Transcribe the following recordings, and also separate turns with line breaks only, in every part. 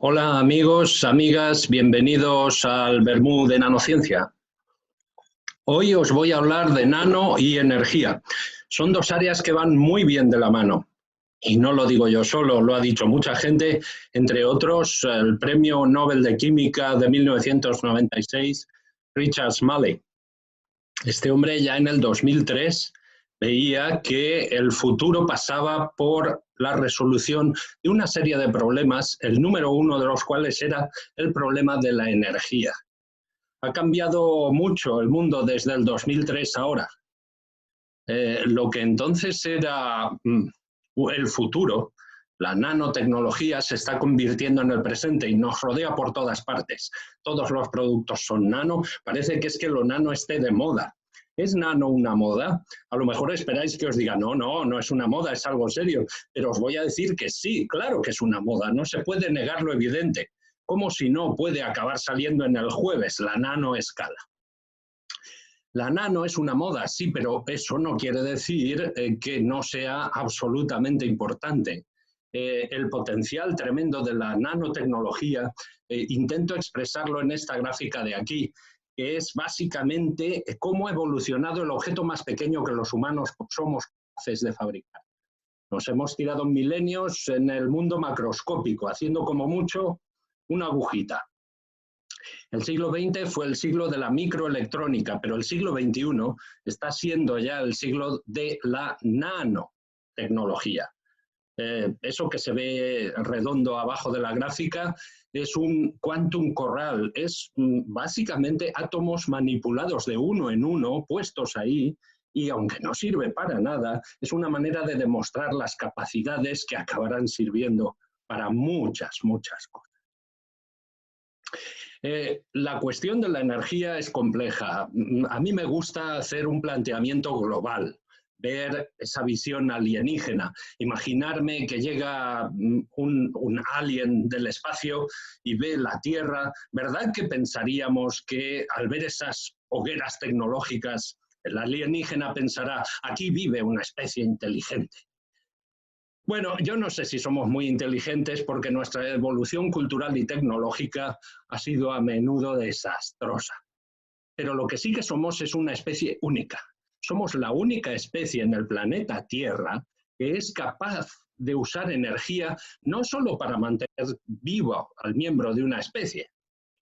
Hola amigos, amigas, bienvenidos al Vermú de Nanociencia. Hoy os voy a hablar de nano y energía. Son dos áreas que van muy bien de la mano. Y no lo digo yo solo, lo ha dicho mucha gente, entre otros el Premio Nobel de Química de 1996, Richard Smalley. Este hombre ya en el 2003 veía que el futuro pasaba por la resolución de una serie de problemas, el número uno de los cuales era el problema de la energía. Ha cambiado mucho el mundo desde el 2003 a ahora. Lo que entonces era el futuro, la nanotecnología, se está convirtiendo en el presente y nos rodea por todas partes. Todos los productos son nano, parece que es que lo nano esté de moda. ¿Es nano una moda? A lo mejor esperáis que os diga, no es una moda, es algo serio, pero os voy a decir que sí, claro que es una moda, no se puede negar lo evidente. ¿Cómo si no puede acabar saliendo en el jueves la nanoescala? La nano es una moda, sí, pero eso no quiere decir que no sea absolutamente importante. El potencial tremendo de la nanotecnología, intento expresarlo en esta gráfica de aquí, que es básicamente cómo ha evolucionado el objeto más pequeño que los humanos somos capaces de fabricar. Nos hemos tirado milenios en el mundo macroscópico, haciendo como mucho una agujita. El siglo XX fue el siglo de la microelectrónica, pero el siglo XXI está siendo ya el siglo de la nanotecnología. Eso que se ve redondo abajo de la gráfica es un quantum corral, es básicamente átomos manipulados de uno en uno, puestos ahí, y aunque no sirve para nada, es una manera de demostrar las capacidades que acabarán sirviendo para muchas cosas. La cuestión de la energía es compleja. A mí me gusta hacer un planteamiento global, ver esa visión alienígena, imaginarme que llega un alien del espacio y ve la Tierra. ¿Verdad que pensaríamos que al ver esas hogueras tecnológicas, el alienígena pensará, aquí vive una especie inteligente? Bueno, yo no sé si somos muy inteligentes porque nuestra evolución cultural y tecnológica ha sido a menudo desastrosa. Pero lo que sí que somos es una especie única. Somos la única especie en el planeta Tierra que es capaz de usar energía no solo para mantener vivo al miembro de una especie,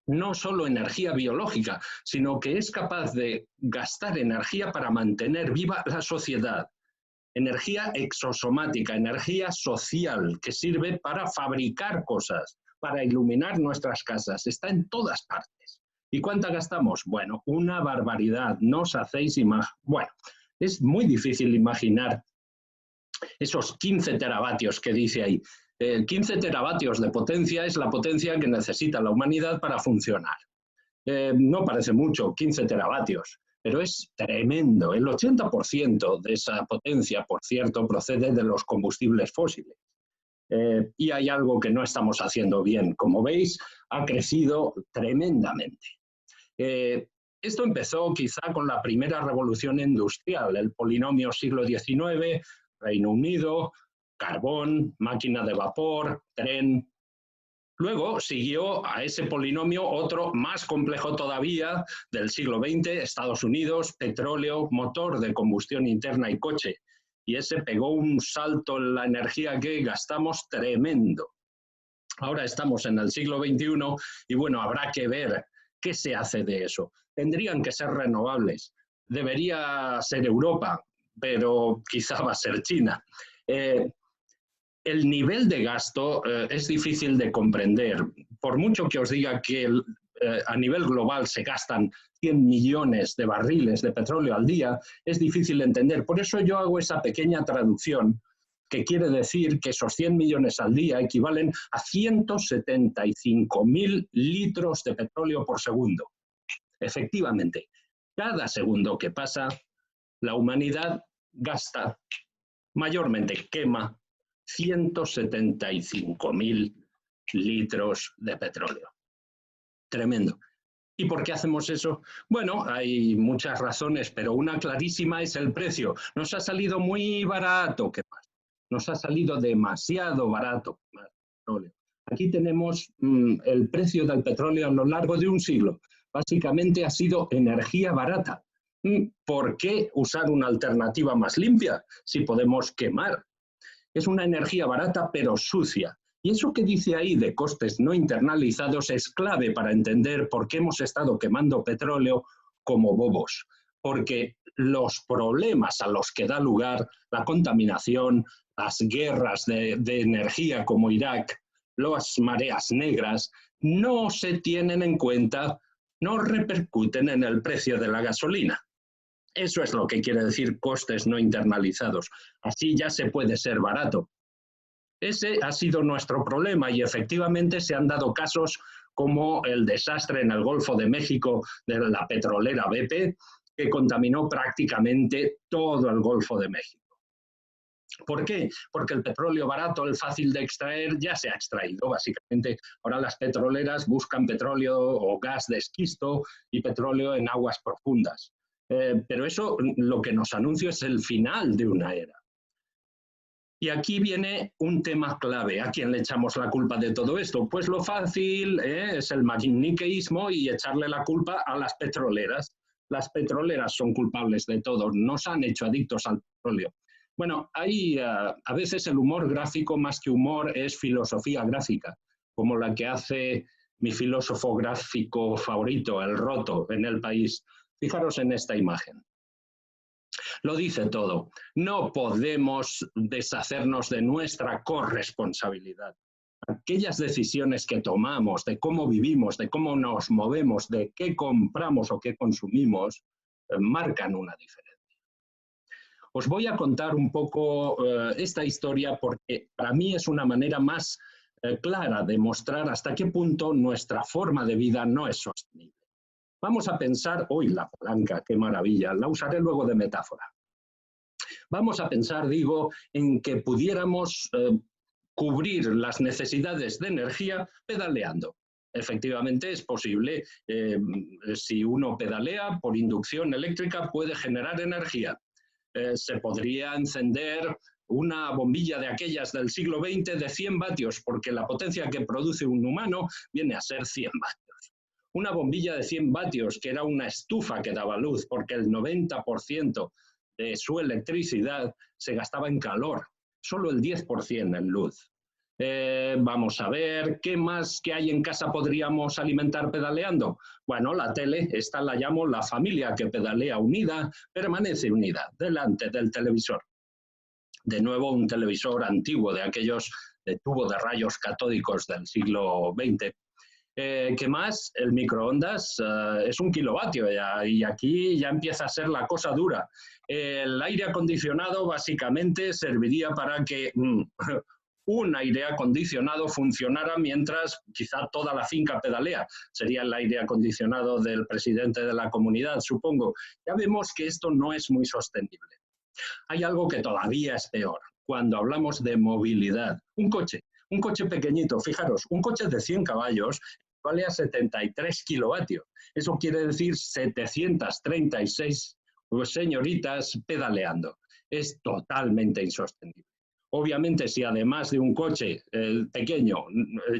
no solo energía biológica, sino que es capaz de gastar energía para mantener viva la sociedad. Energía exosomática, energía social, que sirve para fabricar cosas, para iluminar nuestras casas. Está en todas partes. ¿Y cuánta gastamos? Bueno, una barbaridad. No os hacéis imaginar. Bueno, es muy difícil imaginar esos 15 teravatios que dice ahí. 15 teravatios de potencia es la potencia que necesita la humanidad para funcionar. No parece mucho, 15 teravatios. Pero es tremendo. El 80% de esa potencia, por cierto, procede de los combustibles fósiles. Y hay algo que no estamos haciendo bien. Como veis, ha crecido tremendamente. Esto empezó quizá con la primera revolución industrial, el polinomio siglo XIX, Reino Unido, carbón, máquina de vapor, tren. Luego siguió a ese polinomio otro más complejo todavía del siglo XX, Estados Unidos, petróleo, motor de combustión interna y coche. Y ese pegó un salto en la energía que gastamos tremendo. Ahora estamos en el siglo XXI y bueno, habrá que ver qué se hace de eso. Tendrían que ser renovables. Debería ser Europa, pero quizá va a ser China. El nivel de gasto es difícil de comprender. Por mucho que os diga que a nivel global se gastan 100 millones de barriles de petróleo al día, es difícil de entender. Por eso yo hago esa pequeña traducción, que quiere decir que esos 100 millones al día equivalen a 175.000 litros de petróleo por segundo. Efectivamente, cada segundo que pasa, la humanidad gasta, mayormente quema, 175.000 litros de petróleo. Tremendo. ¿Y por qué hacemos eso? Bueno, hay muchas razones, pero una clarísima es el precio. Nos ha salido muy barato. ¿Qué pasa? Nos ha salido demasiado barato el petróleo. Aquí tenemos el precio del petróleo a lo largo de un siglo. Básicamente ha sido energía barata. ¿Por qué usar una alternativa más limpia si podemos quemar? Es una energía barata pero sucia. Y eso que dice ahí de costes no internalizados es clave para entender por qué hemos estado quemando petróleo como bobos. Porque los problemas a los que da lugar la contaminación, las guerras de energía como Irak, las mareas negras, no se tienen en cuenta, no repercuten en el precio de la gasolina. Eso es lo que quiere decir costes no internalizados. Así ya se puede ser barato. Ese ha sido nuestro problema y efectivamente se han dado casos como el desastre en el Golfo de México de la petrolera BP, que contaminó prácticamente todo el Golfo de México. ¿Por qué? Porque el petróleo barato, el fácil de extraer, ya se ha extraído. Básicamente, ahora las petroleras buscan petróleo o gas de esquisto y petróleo en aguas profundas. Pero eso lo que nos anuncia es el final de una era. Y aquí viene un tema clave. ¿A quién le echamos la culpa de todo esto? Pues lo fácil es el maniqueísmo y echarle la culpa a las petroleras. Las petroleras son culpables de todo, nos han hecho adictos al petróleo. Bueno, hay a veces el humor gráfico más que humor es filosofía gráfica, como la que hace mi filósofo gráfico favorito, el Roto, en El País. Fijaros en esta imagen. Lo dice todo. No podemos deshacernos de nuestra corresponsabilidad. Aquellas decisiones que tomamos, de cómo vivimos, de cómo nos movemos, de qué compramos o qué consumimos, marcan una diferencia. Os voy a contar un poco esta historia porque para mí es una manera más clara de mostrar hasta qué punto nuestra forma de vida no es sostenible. Vamos a pensar, hoy la palanca, qué maravilla, la usaré luego de metáfora. Vamos a pensar, digo, en que pudiéramos cubrir las necesidades de energía pedaleando. Efectivamente es posible, si uno pedalea por inducción eléctrica puede generar energía. Se podría encender una bombilla de aquellas del siglo XX de 100 vatios, porque la potencia que produce un humano viene a ser 100 vatios. Una bombilla de 100 vatios, que era una estufa que daba luz, porque el 90% de su electricidad se gastaba en calor, solo el 10% en luz. Vamos a ver, ¿qué más que hay en casa podríamos alimentar pedaleando? Bueno, la tele, esta la llamo la familia que pedalea unida, permanece unida, delante del televisor. De nuevo, un televisor antiguo, de aquellos de tubo de rayos catódicos del siglo XX. ¿Qué más? El microondas es 1 kilovatio ya, y aquí ya empieza a ser la cosa dura. El aire acondicionado básicamente serviría para que un aire acondicionado funcionara mientras quizá toda la finca pedalea. Sería el aire acondicionado del presidente de la comunidad, supongo. Ya vemos que esto no es muy sostenible. Hay algo que todavía es peor. Cuando hablamos de movilidad, un coche pequeñito, fijaros, un coche de 100 caballos vale a 73 kilovatios. Eso quiere decir 736 señoritas pedaleando. Es totalmente insostenible. Obviamente, si además de un coche pequeño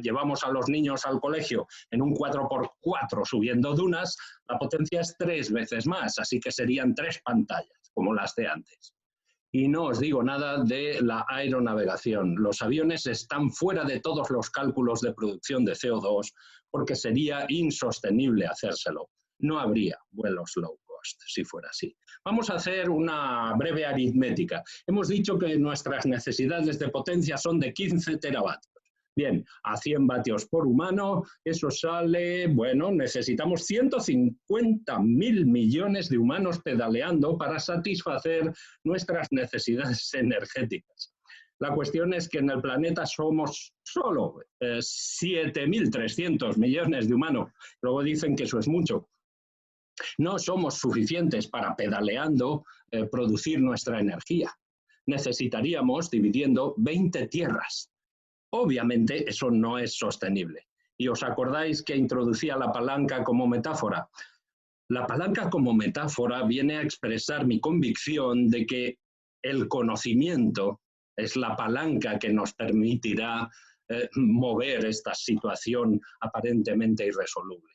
llevamos a los niños al colegio en un 4x4 subiendo dunas, la potencia es 3 veces más, así que serían 3 pantallas, como las de antes. Y no os digo nada de la aeronavegación. Los aviones están fuera de todos los cálculos de producción de CO2 porque sería insostenible hacérselo. No habría vuelos low cost si fuera así. Vamos a hacer una breve aritmética. Hemos dicho que nuestras necesidades de potencia son de 15 teravatios. Bien, a 100 vatios por humano, eso sale, bueno, necesitamos 150.000 millones de humanos pedaleando para satisfacer nuestras necesidades energéticas. La cuestión es que en el planeta somos solo 7.300 millones de humanos. Luego dicen que eso es mucho. No somos suficientes para pedaleando producir nuestra energía. Necesitaríamos, dividiendo, 20 tierras. Obviamente eso no es sostenible. ¿Y os acordáis que introducía la palanca como metáfora? La palanca como metáfora viene a expresar mi convicción de que el conocimiento es la palanca que nos permitirá mover esta situación aparentemente irresoluble.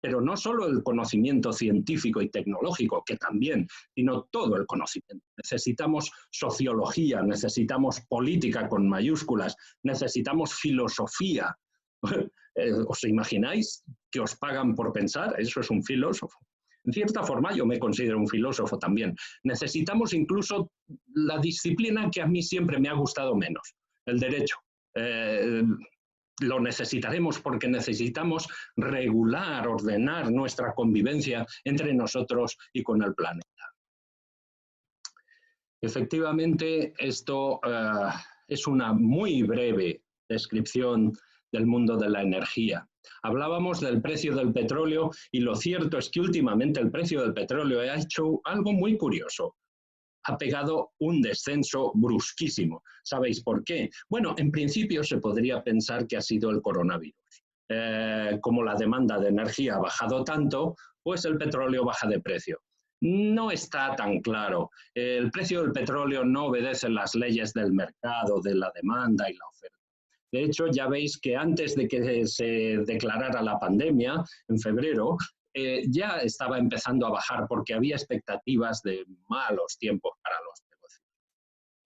Pero no solo el conocimiento científico y tecnológico, que también, sino todo el conocimiento. Necesitamos sociología, necesitamos política con mayúsculas, necesitamos filosofía. ¿Os imagináis que os pagan por pensar? Eso es un filósofo. En cierta forma yo me considero un filósofo también. Necesitamos incluso la disciplina que a mí siempre me ha gustado menos, el derecho. Lo necesitaremos porque necesitamos regular, ordenar nuestra convivencia entre nosotros y con el planeta. Efectivamente, esto es una muy breve descripción del mundo de la energía. Hablábamos del precio del petróleo y lo cierto es que últimamente el precio del petróleo ha hecho algo muy curioso. Ha pegado un descenso brusquísimo. ¿Sabéis por qué? Bueno, en principio se podría pensar que ha sido el coronavirus. Como la demanda de energía ha bajado tanto, pues el petróleo baja de precio. No está tan claro. El precio del petróleo no obedece las leyes del mercado, de la demanda y la oferta. De hecho, ya veis que antes de que se declarara la pandemia, en febrero, ya estaba empezando a bajar porque había expectativas de malos tiempos para los negocios.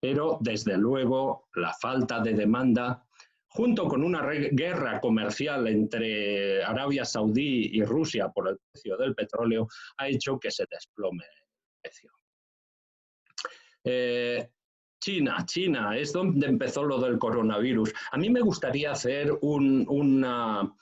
Pero, desde luego, la falta de demanda, junto con una guerra comercial entre Arabia Saudí y Rusia por el precio del petróleo, ha hecho que se desplome el precio. China es donde empezó lo del coronavirus. A mí me gustaría hacer una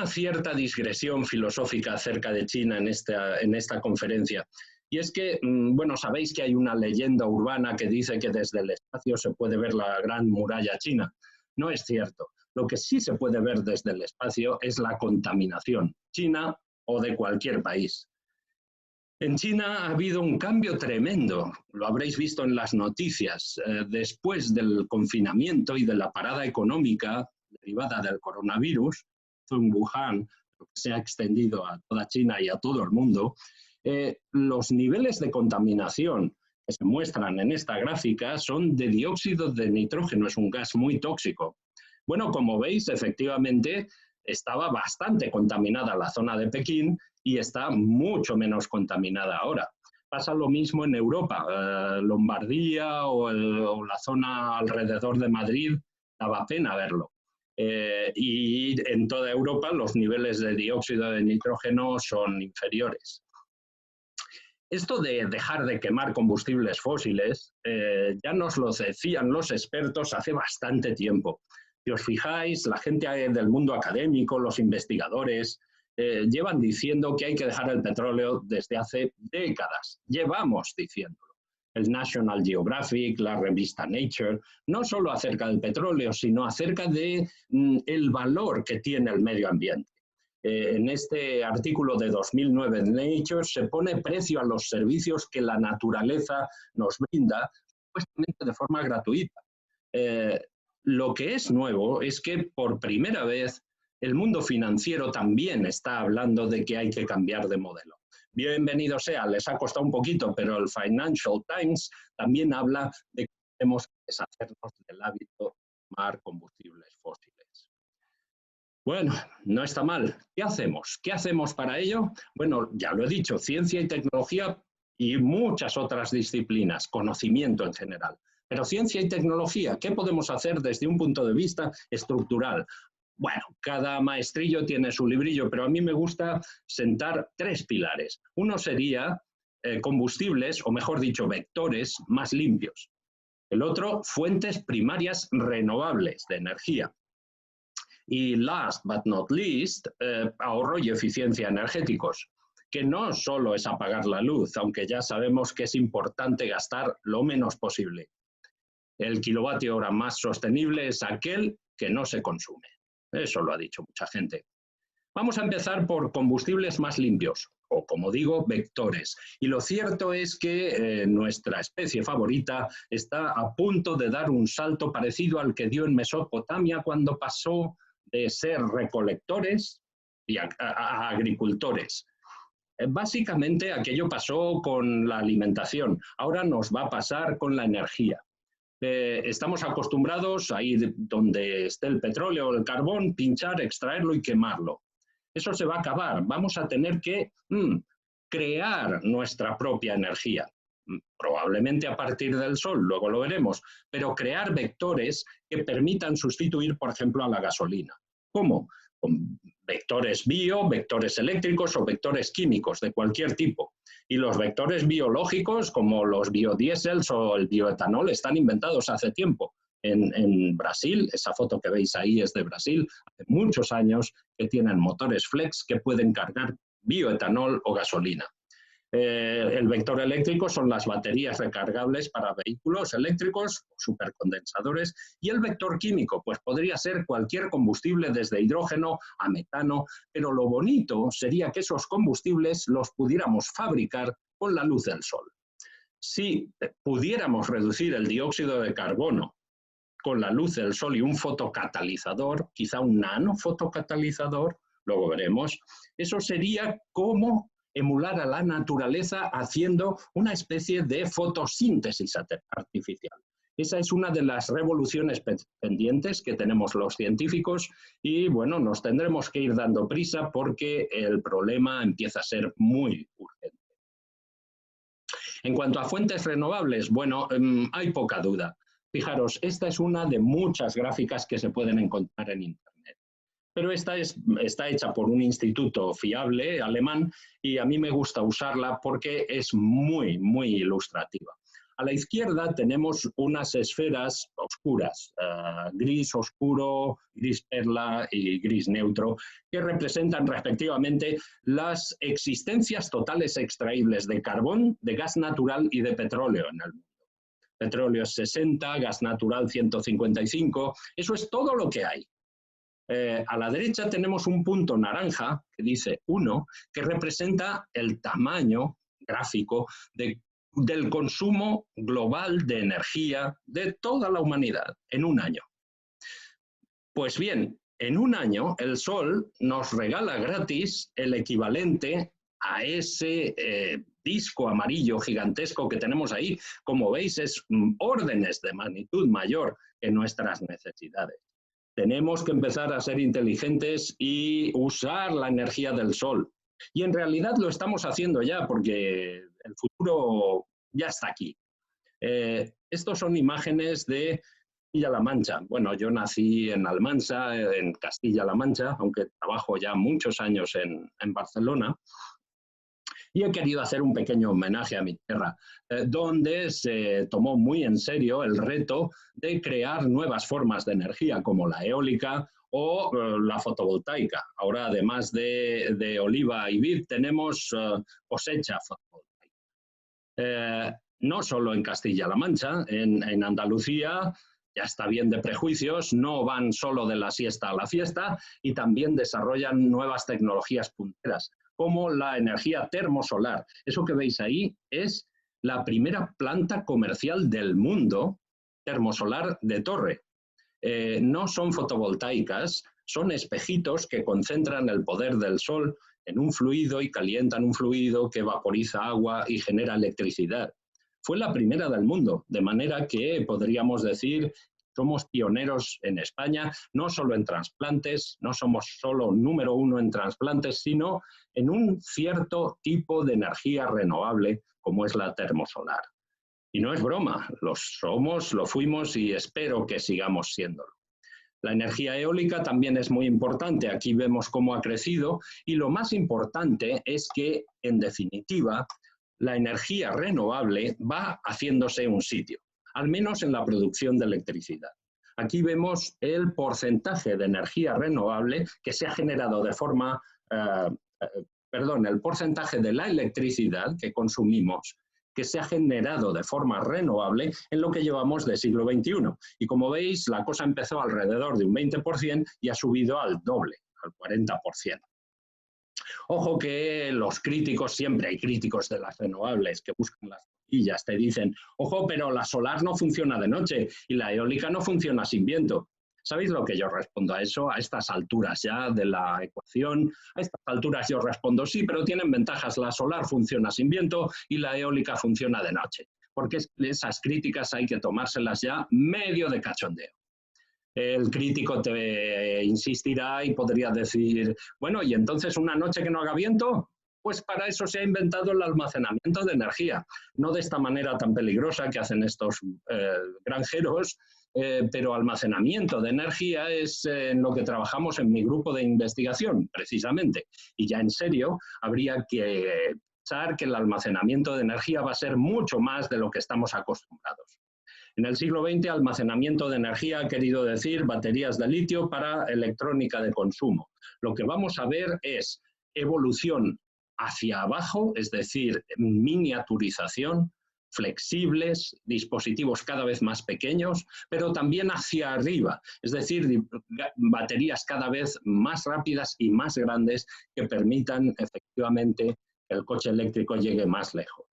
cierta digresión filosófica acerca de China en esta conferencia. Y es que, bueno, sabéis que hay una leyenda urbana que dice que desde el espacio se puede ver la gran muralla china. No es cierto. Lo que sí se puede ver desde el espacio es la contaminación, China o de cualquier país. En China ha habido un cambio tremendo, lo habréis visto en las noticias, después del confinamiento y de la parada económica derivada del coronavirus, en Wuhan, que se ha extendido a toda China y a todo el mundo. Los niveles de contaminación que se muestran en esta gráfica son de dióxido de nitrógeno, es un gas muy tóxico. Bueno, como veis, efectivamente, estaba bastante contaminada la zona de Pekín y está mucho menos contaminada ahora. Pasa lo mismo en Europa, Lombardía o la zona alrededor de Madrid, daba pena verlo. Y en toda Europa los niveles de dióxido de nitrógeno son inferiores. Esto de dejar de quemar combustibles fósiles ya nos lo decían los expertos hace bastante tiempo. Si os fijáis, la gente del mundo académico, los investigadores, llevan diciendo que hay que dejar el petróleo desde hace décadas. Llevamos diciéndolo. El National Geographic, la revista Nature, no solo acerca del petróleo, sino acerca de el valor que tiene el medio ambiente. En este artículo de 2009 de Nature se pone precio a los servicios que la naturaleza nos brinda, supuestamente de forma gratuita. Lo que es nuevo es que por primera vez el mundo financiero también está hablando de que hay que cambiar de modelo. Bienvenido sea, les ha costado un poquito, pero el Financial Times también habla de que tenemos que deshacernos del hábito de quemar combustibles fósiles. Bueno, no está mal. ¿Qué hacemos? ¿Qué hacemos para ello? Bueno, ya lo he dicho, ciencia y tecnología y muchas otras disciplinas, conocimiento en general. Pero ciencia y tecnología, ¿qué podemos hacer desde un punto de vista estructural? Bueno, cada maestrillo tiene su librillo, pero a mí me gusta sentar tres pilares. Uno sería combustibles, o mejor dicho, vectores más limpios. El otro, fuentes primarias renovables de energía. Y last but not least, ahorro y eficiencia energéticos, que no solo es apagar la luz, aunque ya sabemos que es importante gastar lo menos posible. El kilovatio hora más sostenible es aquel que no se consume. Eso lo ha dicho mucha gente. Vamos a empezar por combustibles más limpios, o como digo, vectores. Y lo cierto es que nuestra especie favorita está a punto de dar un salto parecido al que dio en Mesopotamia cuando pasó de ser recolectores y a agricultores. Básicamente aquello pasó con la alimentación, ahora nos va a pasar con la energía. Estamos acostumbrados a ir donde esté el petróleo o el carbón, pinchar, extraerlo y quemarlo. Eso se va a acabar. Vamos a tener que crear nuestra propia energía, probablemente a partir del sol, luego lo veremos, pero crear vectores que permitan sustituir, por ejemplo, a la gasolina. ¿Cómo? Con vectores bio, vectores eléctricos o vectores químicos de cualquier tipo. Y los vectores biológicos, como los biodiesels o el bioetanol, están inventados hace tiempo. En Brasil, esa foto que veis ahí es de Brasil, hace muchos años que tienen motores flex que pueden cargar bioetanol o gasolina. El vector eléctrico son las baterías recargables para vehículos eléctricos, supercondensadores, y el vector químico, pues podría ser cualquier combustible desde hidrógeno a metano, pero lo bonito sería que esos combustibles los pudiéramos fabricar con la luz del sol. Si pudiéramos reducir el dióxido de carbono con la luz del sol y un fotocatalizador, quizá un nanofotocatalizador, luego veremos, eso sería como emular a la naturaleza haciendo una especie de fotosíntesis artificial. Esa es una de las revoluciones pendientes que tenemos los científicos y, bueno, nos tendremos que ir dando prisa porque el problema empieza a ser muy urgente. En cuanto a fuentes renovables, bueno, hay poca duda. Fijaros, esta es una de muchas gráficas que se pueden encontrar en Internet. Pero esta está hecha por un instituto fiable alemán y a mí me gusta usarla porque es muy, muy ilustrativa. A la izquierda tenemos unas esferas oscuras, gris oscuro, gris perla y gris neutro, que representan respectivamente las existencias totales extraíbles de carbón, de gas natural y de petróleo en el mundo. Petróleo es 60, gas natural 155, eso es todo lo que hay. A la derecha tenemos un punto naranja que dice 1, que representa el tamaño gráfico del consumo global de energía de toda la humanidad en un año. Pues bien, en un año el Sol nos regala gratis el equivalente a ese disco amarillo gigantesco que tenemos ahí. Como veis, es órdenes de magnitud mayor que nuestras necesidades. Tenemos que empezar a ser inteligentes y usar la energía del sol. Y en realidad lo estamos haciendo ya porque el futuro ya está aquí. Estos son imágenes de Castilla-La Mancha. Bueno, yo nací en Almansa, en Castilla-La Mancha, aunque trabajo ya muchos años en Barcelona. Y he querido hacer un pequeño homenaje a mi tierra, donde se tomó muy en serio el reto de crear nuevas formas de energía, como la eólica o la fotovoltaica. Ahora, además de oliva y vid, tenemos cosecha fotovoltaica. No solo en Castilla-La Mancha, en Andalucía ya está bien de prejuicios, no van solo de la siesta a la fiesta y también desarrollan nuevas tecnologías punteras, como la energía termosolar. Eso que veis ahí es la primera planta comercial del mundo termosolar de torre. No son fotovoltaicas, son espejitos que concentran el poder del sol en un fluido y calientan un fluido que vaporiza agua y genera electricidad. Fue la primera del mundo, de manera que podríamos decir somos pioneros en España, no solo en trasplantes, no somos solo número 1 en trasplantes, sino en un cierto tipo de energía renovable como es la termosolar. Y no es broma, lo somos, lo fuimos y espero que sigamos siéndolo. La energía eólica también es muy importante, aquí vemos cómo ha crecido y lo más importante es que, en definitiva, la energía renovable va haciéndose un sitio, al menos en la producción de electricidad. Aquí vemos el porcentaje de energía renovable que se ha generado de forma, el porcentaje de la electricidad que consumimos que se ha generado de forma renovable en lo que llevamos de siglo XXI. Y como veis, la cosa empezó alrededor de un 20% y ha subido al doble, al 40%. Ojo que los críticos, siempre hay críticos de las renovables que buscan las cosquillas, te dicen, ojo, pero la solar no funciona de noche y la eólica no funciona sin viento. ¿Sabéis lo que yo respondo a eso? A estas alturas ya de la ecuación, a estas alturas yo respondo sí, pero tienen ventajas. La solar funciona sin viento y la eólica funciona de noche. porque esas críticas hay que tomárselas ya medio de cachondeo. El crítico te insistirá y podría decir, bueno, ¿y entonces una noche que no haga viento? Pues para eso se ha inventado el almacenamiento de energía, no de esta manera tan peligrosa que hacen estos granjeros, pero almacenamiento de energía es en lo que trabajamos en mi grupo de investigación, precisamente. Y ya en serio, habría que pensar que el almacenamiento de energía va a ser mucho más de lo que estamos acostumbrados. En el siglo XX, almacenamiento de energía ha querido decir baterías de litio para electrónica de consumo. Lo que vamos a ver es evolución hacia abajo, es decir, miniaturización, flexibles, dispositivos cada vez más pequeños, pero también hacia arriba, es decir, baterías cada vez más rápidas y más grandes que permitan efectivamente que el coche eléctrico llegue más lejos.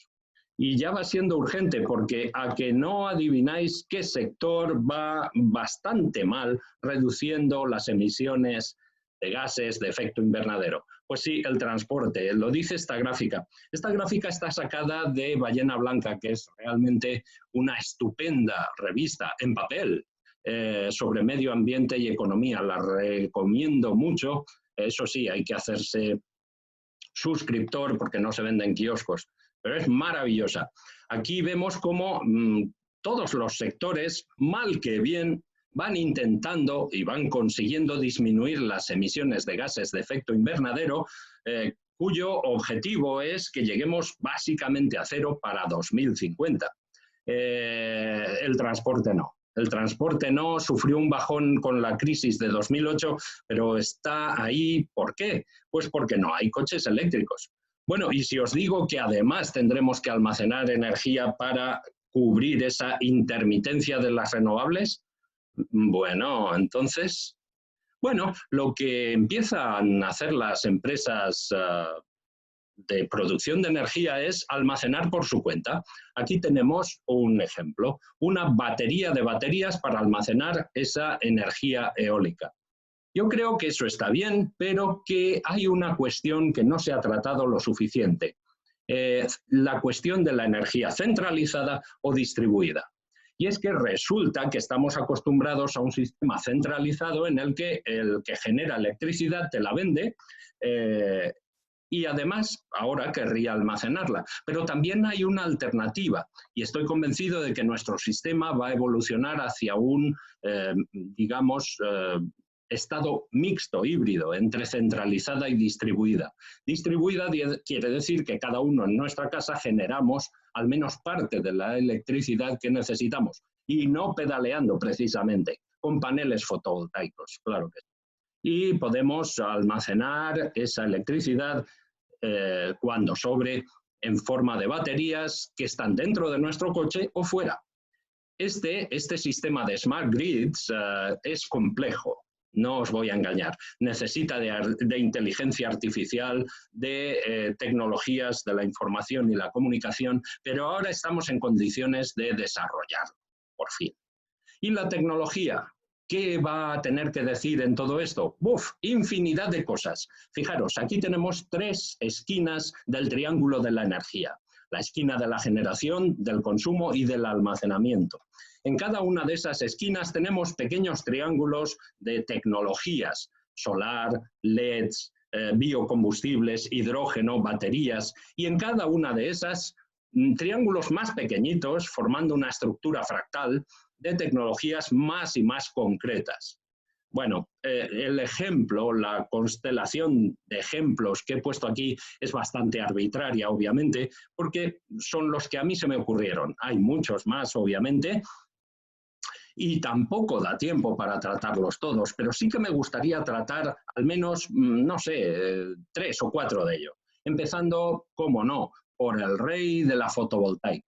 Y ya va siendo urgente porque a que no adivináis qué sector va bastante mal reduciendo las emisiones de gases de efecto invernadero. Pues sí, el transporte, lo dice esta gráfica. Esta gráfica está sacada de Ballena Blanca, que es realmente una estupenda revista en papel sobre medio ambiente y economía. La recomiendo mucho. Eso sí, hay que hacerse suscriptor porque no se vende en kioscos, pero es maravillosa. Aquí vemos cómo todos los sectores, mal que bien, van intentando y van consiguiendo disminuir las emisiones de gases de efecto invernadero, cuyo objetivo es que lleguemos básicamente a cero para 2050. El transporte no. El transporte no, sufrió un bajón con la crisis de 2008, pero está ahí. ¿Por qué? Pues porque no hay coches eléctricos. Bueno, y si os digo que además tendremos que almacenar energía para cubrir esa intermitencia de las renovables, bueno, entonces, bueno, lo que empiezan a hacer las empresas de producción de energía es almacenar por su cuenta. Aquí tenemos un ejemplo, una batería de baterías para almacenar esa energía eólica. Yo creo que eso está bien, pero que hay una cuestión que no se ha tratado lo suficiente. La cuestión de la energía centralizada o distribuida. Y es que resulta que estamos acostumbrados a un sistema centralizado en el que genera electricidad te la vende y además ahora querría almacenarla. Pero también hay una alternativa y estoy convencido de que nuestro sistema va a evolucionar hacia un, estado mixto, híbrido, entre centralizada y distribuida. Distribuida quiere decir que cada uno en nuestra casa generamos al menos parte de la electricidad que necesitamos y no pedaleando precisamente, con paneles fotovoltaicos, claro que sí. Y podemos almacenar esa electricidad cuando sobre en forma de baterías que están dentro de nuestro coche o fuera. Este sistema de smart grids es complejo. No os voy a engañar, necesita de inteligencia artificial, de tecnologías de la información y la comunicación, pero ahora estamos en condiciones de desarrollarlo, por fin. ¿Y la tecnología? ¿Qué va a tener que decir en todo esto? ¡Buf! Infinidad de cosas. Fijaros, aquí tenemos 3 esquinas del triángulo de la energía. La esquina de la generación, del consumo y del almacenamiento. En cada una de esas esquinas tenemos pequeños triángulos de tecnologías, solar, LEDs, biocombustibles, hidrógeno, baterías, y en cada una de esas triángulos más pequeñitos, formando una estructura fractal de tecnologías más y más concretas. Bueno, el ejemplo, la constelación de ejemplos que he puesto aquí es bastante arbitraria, obviamente, porque son los que a mí se me ocurrieron. Hay muchos más, obviamente, y tampoco da tiempo para tratarlos todos, pero sí que me gustaría tratar al menos, no sé, 3 o 4 de ellos. Empezando, cómo no, por el rey de la fotovoltaica.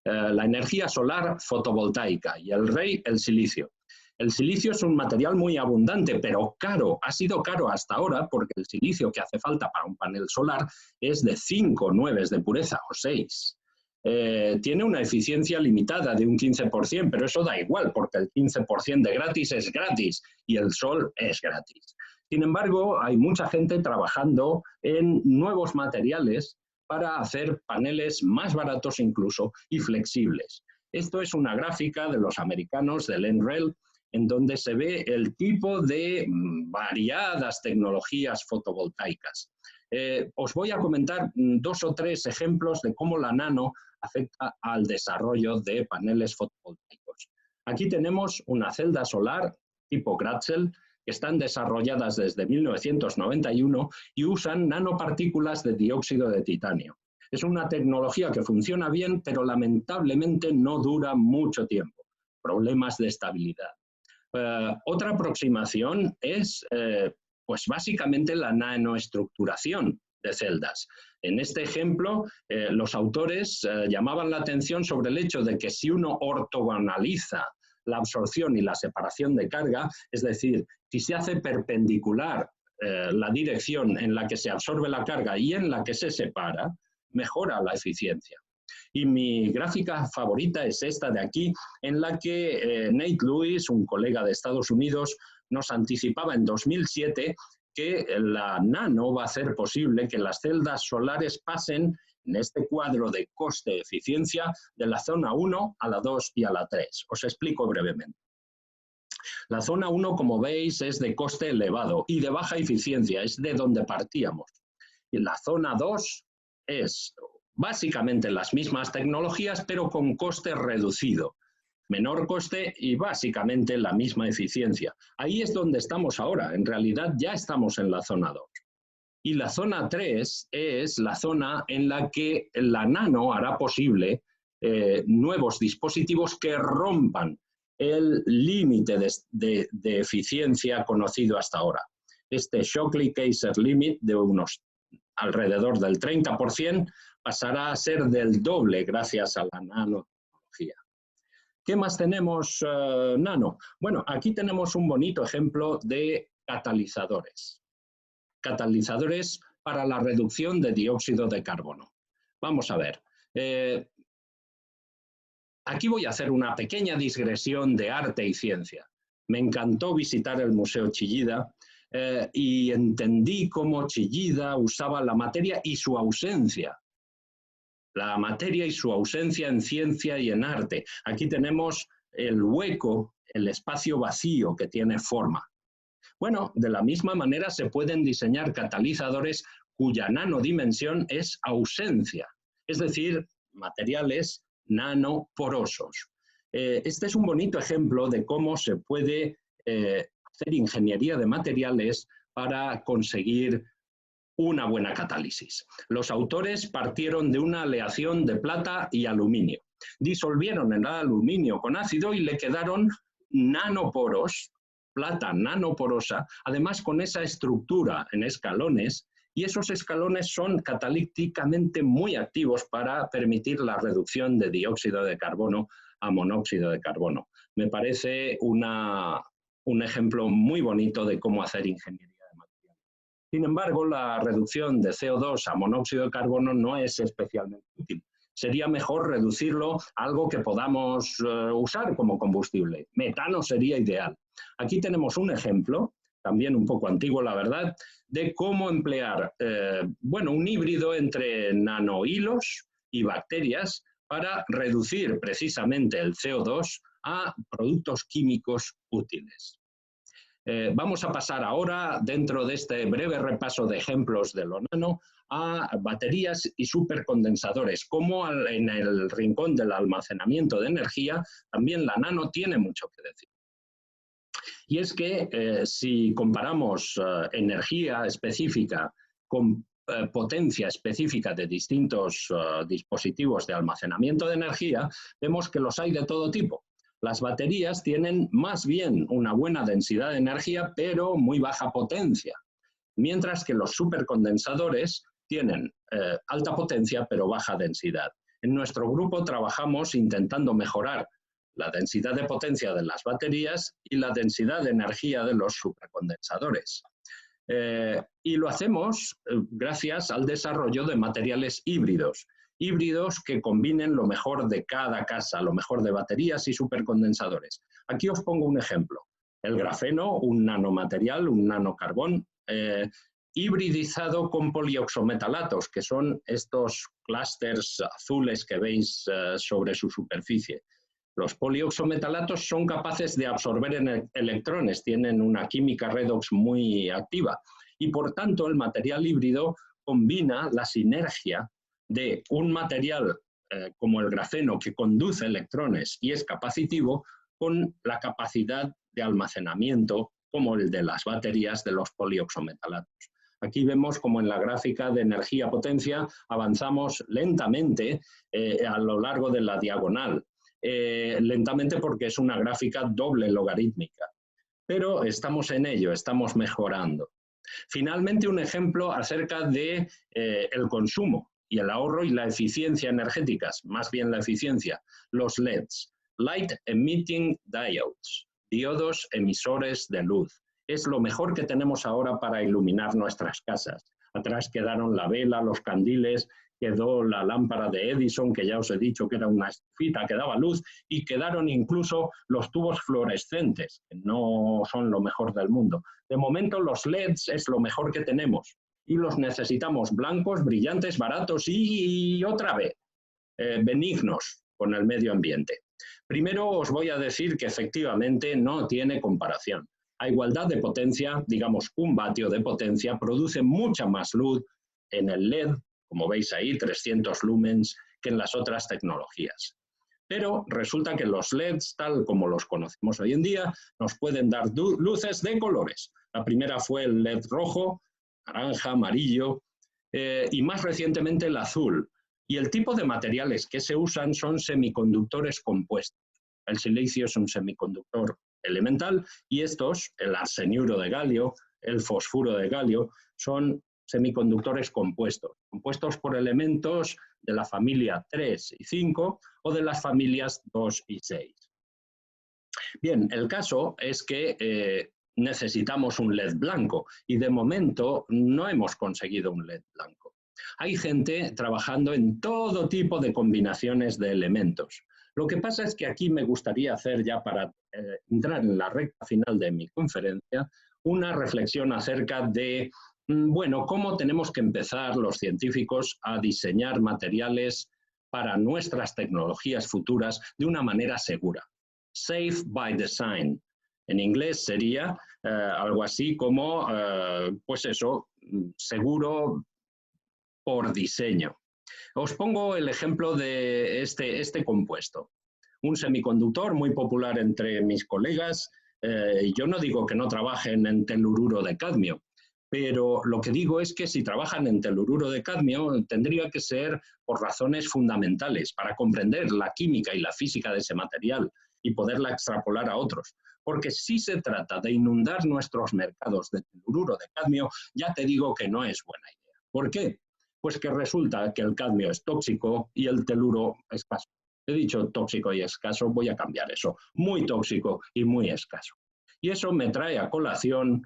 La energía solar fotovoltaica y el rey, el silicio. El silicio es un material muy abundante, pero caro. Ha sido caro hasta ahora porque el silicio que hace falta para un panel solar es de 5 9 de pureza o 6. Tiene una eficiencia limitada de un 15%, pero eso da igual porque el 15% de gratis es gratis y el sol es gratis. Sin embargo, hay mucha gente trabajando en nuevos materiales para hacer paneles más baratos incluso y flexibles. Esto es una gráfica de los americanos del NREL, en donde se ve el tipo de variadas tecnologías fotovoltaicas. Os voy a comentar 2 o 3 ejemplos de cómo la nano afecta al desarrollo de paneles fotovoltaicos. Aquí tenemos una celda solar tipo Gratzel, que están desarrolladas desde 1991 y usan nanopartículas de dióxido de titanio. Es una tecnología que funciona bien, pero lamentablemente no dura mucho tiempo. Problemas de estabilidad. Otra aproximación es, pues básicamente, la nanoestructuración de celdas. En este ejemplo, los autores llamaban la atención sobre el hecho de que si uno ortogonaliza la absorción y la separación de carga, es decir, si se hace perpendicular la dirección en la que se absorbe la carga y en la que se separa, mejora la eficiencia. Y mi gráfica favorita es esta de aquí, en la que Nate Lewis, un colega de Estados Unidos, nos anticipaba en 2007 que la nano va a hacer posible que las celdas solares pasen en este cuadro de coste-eficiencia de la zona 1 a la 2 y a la 3. Os explico brevemente. La zona 1, como veis, es de coste elevado y de baja eficiencia, es de donde partíamos. Y la zona 2 es básicamente las mismas tecnologías, pero con coste reducido, menor coste y básicamente la misma eficiencia. Ahí es donde estamos ahora, en realidad ya estamos en la zona 2. Y la zona 3 es la zona en la que la nano hará posible nuevos dispositivos que rompan el límite de eficiencia conocido hasta ahora. Este Shockley-Kaiser Limit de unos alrededor del 30% pasará a ser del doble gracias a la nanotecnología. ¿Qué más tenemos nano? Bueno, aquí tenemos un bonito ejemplo de catalizadores. Catalizadores para la reducción de dióxido de carbono. Vamos a ver. Aquí voy a hacer una pequeña digresión de arte y ciencia. Me encantó visitar el Museo Chillida y entendí cómo Chillida usaba la materia y su ausencia. La materia y su ausencia en ciencia y en arte. Aquí tenemos el hueco, el espacio vacío que tiene forma. Bueno, de la misma manera se pueden diseñar catalizadores cuya nanodimensión es ausencia, es decir, materiales nanoporosos. Este es un bonito ejemplo de cómo se puede hacer ingeniería de materiales para conseguir una buena catálisis. Los autores partieron de una aleación de plata y aluminio. Disolvieron el aluminio con ácido y le quedaron nanoporos, plata nanoporosa, además con esa estructura en escalones, y esos escalones son catalíticamente muy activos para permitir la reducción de dióxido de carbono a monóxido de carbono. Me parece un ejemplo muy bonito de cómo hacer ingeniería de materiales. Sin embargo, la reducción de CO2 a monóxido de carbono no es especialmente útil. Sería mejor reducirlo a algo que podamos usar como combustible. Metano sería ideal. Aquí tenemos un ejemplo, también un poco antiguo, la verdad, de cómo emplear un híbrido entre nanohilos y bacterias para reducir precisamente el CO2 a productos químicos útiles. Vamos a pasar ahora, dentro de este breve repaso de ejemplos de lo nano, a baterías y supercondensadores. Como en el rincón del almacenamiento de energía, también la nano tiene mucho que decir. Y es que si comparamos energía específica con potencia específica de distintos dispositivos de almacenamiento de energía, vemos que los hay de todo tipo. Las baterías tienen más bien una buena densidad de energía, pero muy baja potencia, mientras que los supercondensadores tienen alta potencia, pero baja densidad. En nuestro grupo trabajamos intentando mejorar la densidad de potencia de las baterías y la densidad de energía de los supercondensadores. Y lo hacemos gracias al desarrollo de materiales híbridos que combinen lo mejor de cada casa, lo mejor de baterías y supercondensadores. Aquí os pongo un ejemplo. El grafeno, un nanomaterial, un nanocarbón, hibridizado con polioxometalatos, que son estos clústeres azules que veis sobre su superficie. Los polioxometalatos son capaces de absorber electrones, tienen una química redox muy activa y por tanto el material híbrido combina la sinergia de un material como el grafeno que conduce electrones y es capacitivo con la capacidad de almacenamiento como el de las baterías de los polioxometalatos. Aquí vemos como en la gráfica de energía-potencia avanzamos lentamente a lo largo de la diagonal. Lentamente porque es una gráfica doble logarítmica, pero estamos en ello, estamos mejorando. Finalmente, un ejemplo acerca de el consumo y el ahorro y la eficiencia energéticas, más bien la eficiencia, los LEDs, Light Emitting Diodes, diodos emisores de luz. Es lo mejor que tenemos ahora para iluminar nuestras casas. Atrás quedaron la vela, los candiles, quedó la lámpara de Edison, que ya os he dicho que era una estufita que daba luz, y quedaron incluso los tubos fluorescentes, que no son lo mejor del mundo. De momento los LEDs es lo mejor que tenemos y los necesitamos blancos, brillantes, baratos y otra vez, benignos con el medio ambiente. Primero os voy a decir que efectivamente no tiene comparación. A igualdad de potencia, digamos 1 vatio de potencia, produce mucha más luz en el LED, como veis ahí, 300 lumens, que en las otras tecnologías. Pero resulta que los LEDs, tal como los conocemos hoy en día, nos pueden dar luces de colores. La primera fue el LED rojo, naranja, amarillo y más recientemente el azul. Y el tipo de materiales que se usan son semiconductores compuestos. El silicio es un semiconductor elemental y estos, el arseniuro de galio, el fosfuro de galio, son semiconductores compuestos por elementos de la familia 3 y 5 o de las familias 2 y 6. Bien, el caso es que necesitamos un LED blanco y de momento no hemos conseguido un LED blanco. Hay gente trabajando en todo tipo de combinaciones de elementos. Lo que pasa es que aquí me gustaría hacer ya para entrar en la recta final de mi conferencia una reflexión acerca de bueno, ¿cómo tenemos que empezar los científicos a diseñar materiales para nuestras tecnologías futuras de una manera segura? Safe by design. En inglés sería algo así como, pues eso, seguro por diseño. Os pongo el ejemplo de este compuesto. Un semiconductor muy popular entre mis colegas. Yo no digo que no trabajen en telururo de cadmio, pero lo que digo es que si trabajan en telururo de cadmio tendría que ser por razones fundamentales para comprender la química y la física de ese material y poderla extrapolar a otros. Porque si se trata de inundar nuestros mercados de telururo de cadmio, ya te digo que no es buena idea. ¿Por qué? Pues que resulta que el cadmio es tóxico y el teluro escaso. He dicho tóxico y escaso, voy a cambiar eso. Muy tóxico y muy escaso. Y eso me trae a colación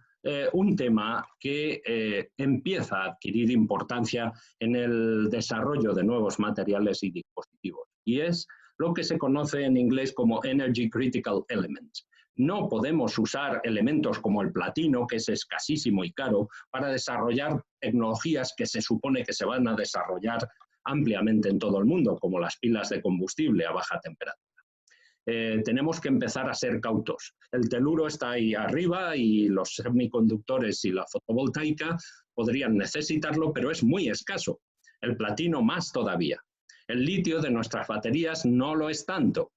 un tema que empieza a adquirir importancia en el desarrollo de nuevos materiales y dispositivos, y es lo que se conoce en inglés como Energy Critical Elements. No podemos usar elementos como el platino, que es escasísimo y caro, para desarrollar tecnologías que se supone que se van a desarrollar ampliamente en todo el mundo, como las pilas de combustible a baja temperatura. Tenemos que empezar a ser cautos. El teluro está ahí arriba y los semiconductores y la fotovoltaica podrían necesitarlo, pero es muy escaso. El platino más todavía. El litio de nuestras baterías no lo es tanto.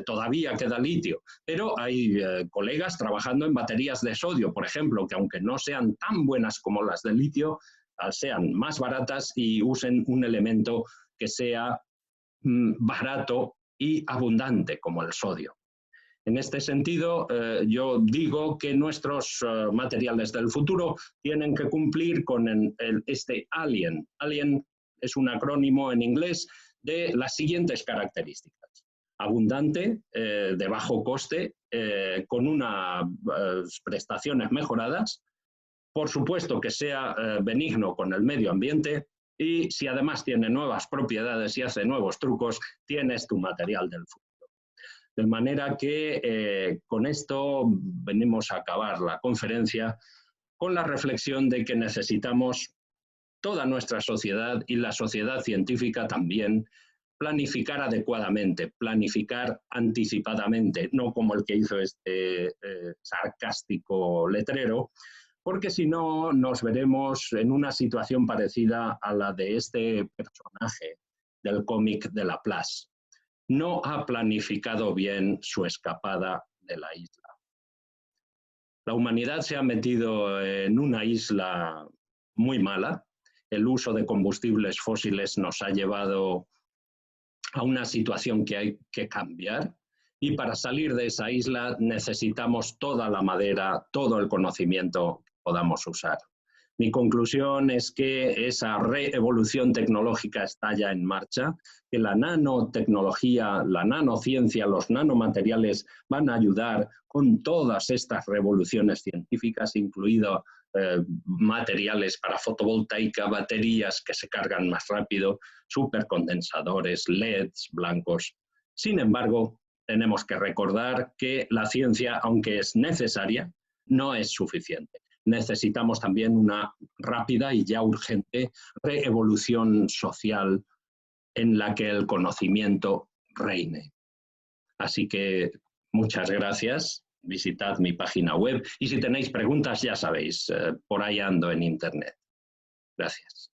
Todavía queda litio, pero hay colegas trabajando en baterías de sodio, por ejemplo, que aunque no sean tan buenas como las de litio, sean más baratas y usen un elemento que sea barato y abundante como el sodio. En este sentido, yo digo que nuestros materiales del futuro tienen que cumplir con este ALIEN. ALIEN es un acrónimo en inglés de las siguientes características. Abundante, de bajo coste, con unas prestaciones mejoradas, por supuesto que sea benigno con el medio ambiente, y si además tiene nuevas propiedades y hace nuevos trucos, tienes tu material del futuro. De manera que con esto venimos a acabar la conferencia con la reflexión de que necesitamos toda nuestra sociedad y la sociedad científica también planificar adecuadamente, planificar anticipadamente, no como el que hizo este sarcástico letrero, porque si no nos veremos en una situación parecida a la de este personaje del cómic de Laplace. No ha planificado bien su escapada de la isla. La humanidad se ha metido en una isla muy mala. El uso de combustibles fósiles nos ha llevado a una situación que hay que cambiar, y para salir de esa isla necesitamos toda la madera, todo el conocimiento que podamos usar. Mi conclusión es que esa reevolución tecnológica está ya en marcha, que la nanotecnología, la nanociencia, los nanomateriales van a ayudar con todas estas revoluciones científicas, incluidos materiales para fotovoltaica, baterías que se cargan más rápido, supercondensadores, LEDs blancos. Sin embargo, tenemos que recordar que la ciencia, aunque es necesaria, no es suficiente. Necesitamos también una rápida y ya urgente reevolución social en la que el conocimiento reine. Así que muchas gracias, visitad mi página web y si tenéis preguntas ya sabéis, por ahí ando en internet. Gracias.